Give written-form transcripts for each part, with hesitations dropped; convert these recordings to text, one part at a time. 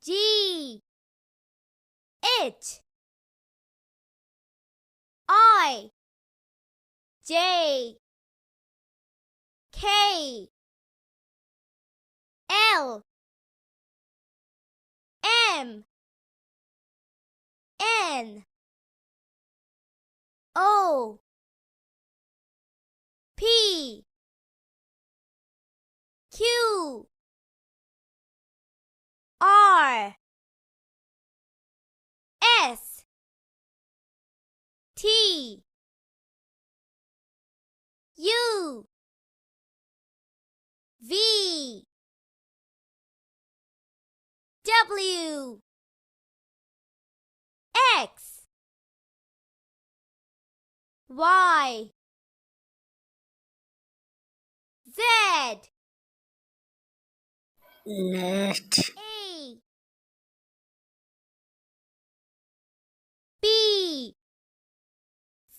G, it. I, J, K, L, M, N, O, P, Q, R, S, T, U, V, W, X, Y, Z, left, A, B,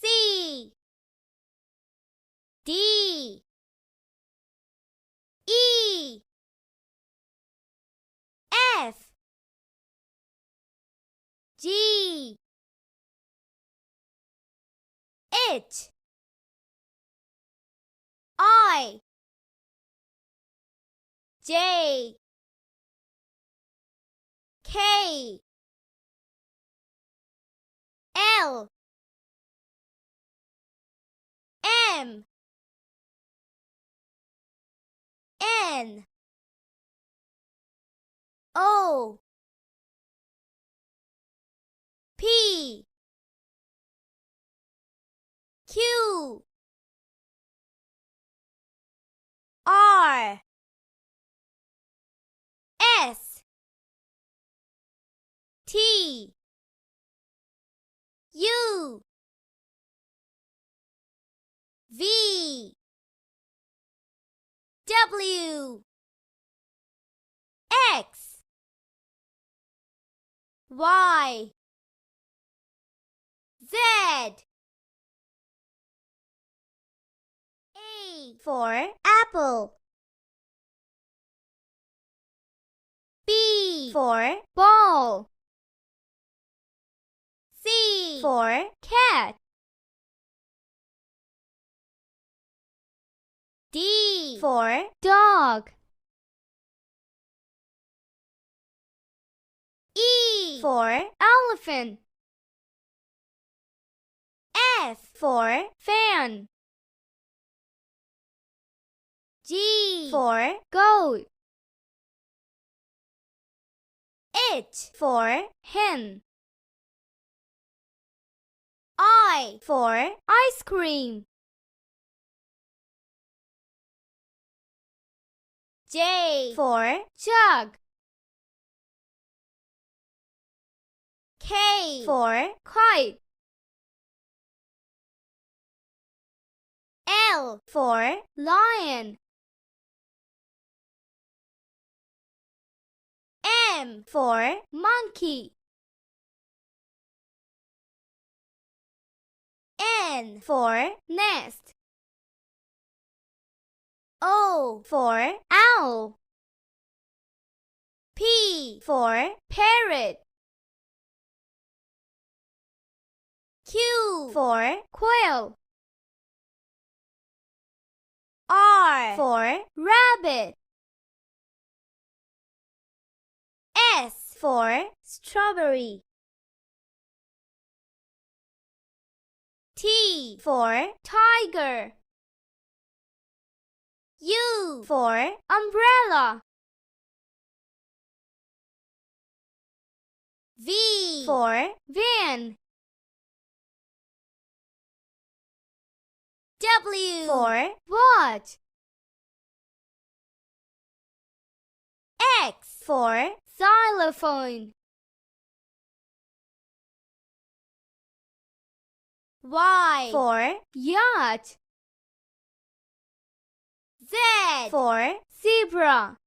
C, D, E, F, G, it, I, J, K, L, M, N, O, P, Q, R, S, T, U, V, W, X, Y, Z. A for apple. B for ball. C for cat. D for dog. E for elephant. F for fan. G for goat. H for hen. I for ice cream. J for jug. K for kite. L for lion. M for monkey. N for nest. O for owl. P for parrot. Q for quill. R for rabbit. S for strawberry. T for tiger. U for umbrella. V for van. W for watch. X for xylophone. Y for yacht. Z for zebra.